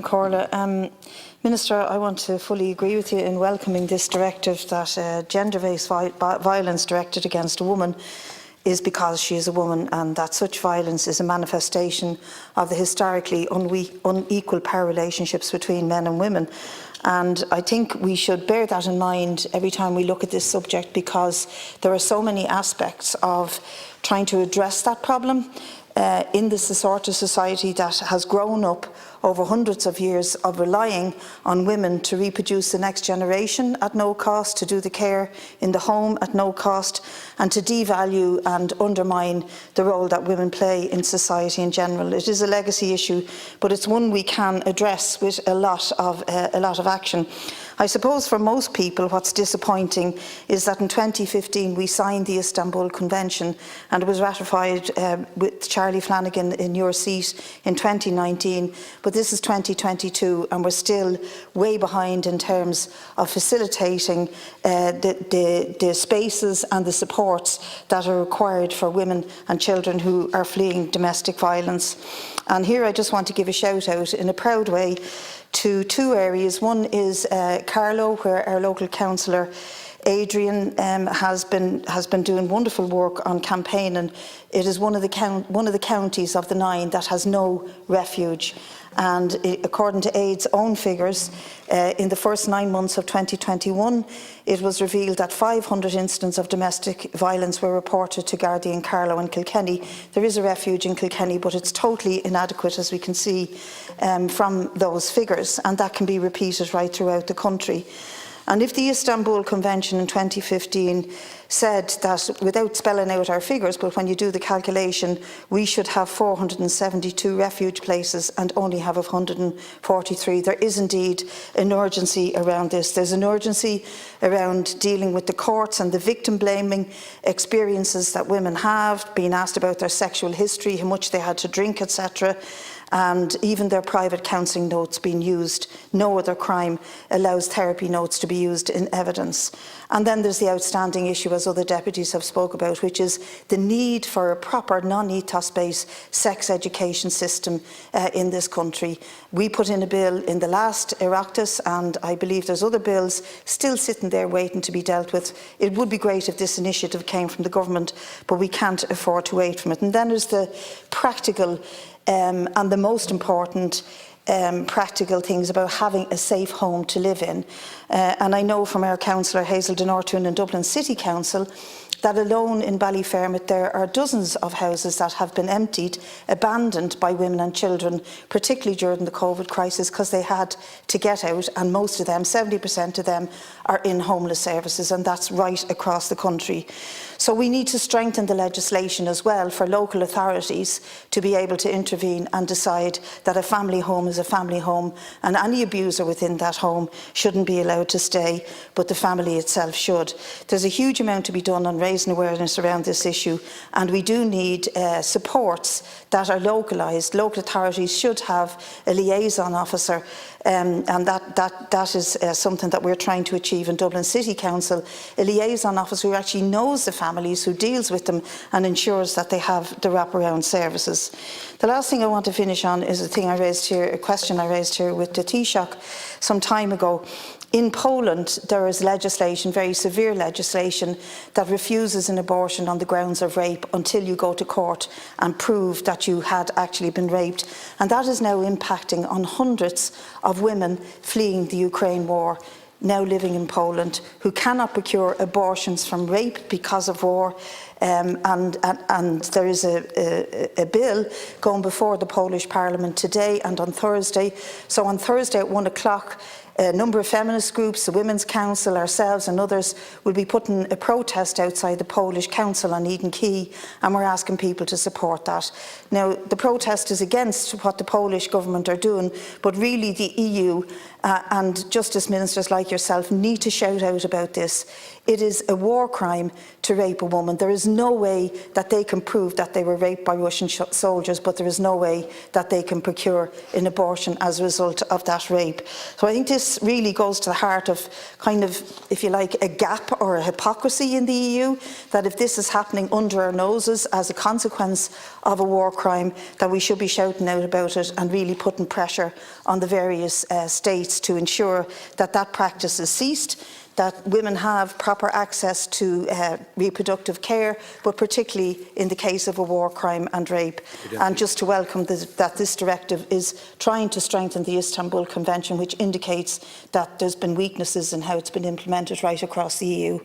Corla. Minister, I want to fully agree with you in welcoming this directive that gender-based violence directed against a woman is because she is a woman, and that such violence is a manifestation of the historically unequal power relationships between men and women. And I think we should bear that in mind every time we look at this subject, because there are so many aspects of trying to address that problem in this sort of society that has grown up over hundreds of years of relying on women to reproduce the next generation at no cost, to do the care in the home at no cost, and to devalue and undermine the role that women play in society in general. It is a legacy issue, but it's one we can address with a lot of action. I suppose for most people what's disappointing is that in 2015 we signed the Istanbul Convention, and it was ratified with Charlie Flanagan in your seat in 2019, but this is 2022 and we're still way behind in terms of facilitating the spaces and the supports that are required for women and children who are fleeing domestic violence. And here I just want to give a shout out in a proud way to two areas. One is Carlow, where our local councillor Adrian has been doing wonderful work on campaign, and it is one of the counties of the 9 that has no refuge. And according to AID's own figures, in the first 9 months of 2021, it was revealed that 500 incidents of domestic violence were reported to Gardaí in Carlow and Kilkenny. There is a refuge in Kilkenny, but it's totally inadequate, as we can see from those figures, and that can be repeated right throughout the country. And if the Istanbul Convention in 2015 said that, without spelling out our figures, but when you do the calculation, we should have 472 refuge places and only have 143. There is indeed an urgency around this. There's an urgency around dealing with the courts and the victim blaming experiences that women have, being asked about their sexual history, how much they had to drink, etc., and even their private counselling notes being used. No other crime allows therapy notes to be used in evidence. And then there's the outstanding issue, as other deputies have spoke about, which is the need for a proper non-ethos-based sex education system in this country. We put in a bill in the last Oireachtas, and I believe there's other bills still sitting there waiting to be dealt with. It would be great if this initiative came from the government, but we can't afford to wait from it. And then there's the practical and the most important practical things about having a safe home to live in. And I know from our councillor Hazel Denortun in Dublin City Council that alone in Ballyfermot there are dozens of houses that have been emptied, abandoned by women and children, particularly during the COVID crisis, because they had to get out, and most of them, 70% of them, are in homeless services, and that's right across the country. So we need to strengthen the legislation as well for local authorities to be able to intervene and decide that a family home is a family home, and any abuser within that home shouldn't be allowed to stay, but the family itself should. There's a huge amount to be done on raising awareness around this issue, and we do need supports that are localised. Local authorities should have a liaison officer, and that is something that we're trying to achieve in Dublin City Council, a liaison officer who actually knows the families, who deals with them and ensures that they have the wraparound services. The last thing I want to finish on is a question I raised here with the Taoiseach some time ago. In Poland, there is legislation, very severe legislation, that refuses an abortion on the grounds of rape until you go to court and prove that you had actually been raped. And that is now impacting on hundreds of women fleeing the Ukraine war, now living in Poland, who cannot procure abortions from rape because of war. And there is a bill going before the Polish Parliament today and on Thursday. So on Thursday at 1 o'clock, a number of feminist groups, the Women's Council, ourselves and others will be putting a protest outside the Polish Council on Eden Quay, and we're asking people to support that. Now, the protest is against what the Polish government are doing, but really the EU and justice ministers like yourself need to shout out about this. It is a war crime to rape a woman. There is no way that they can prove that they were raped by Russian soldiers, but there is no way that they can procure an abortion as a result of that rape. So I think this really goes to the heart of kind of, if you like, a gap or a hypocrisy in the EU, that if this is happening under our noses as a consequence of a war crime, that we should be shouting out about it and really putting pressure on the various states to ensure that that practice is ceased, that women have proper access to reproductive care, but particularly in the case of a war crime and rape. And just to welcome that this directive is trying to strengthen the Istanbul Convention, which indicates that there's been weaknesses in how it's been implemented right across the EU.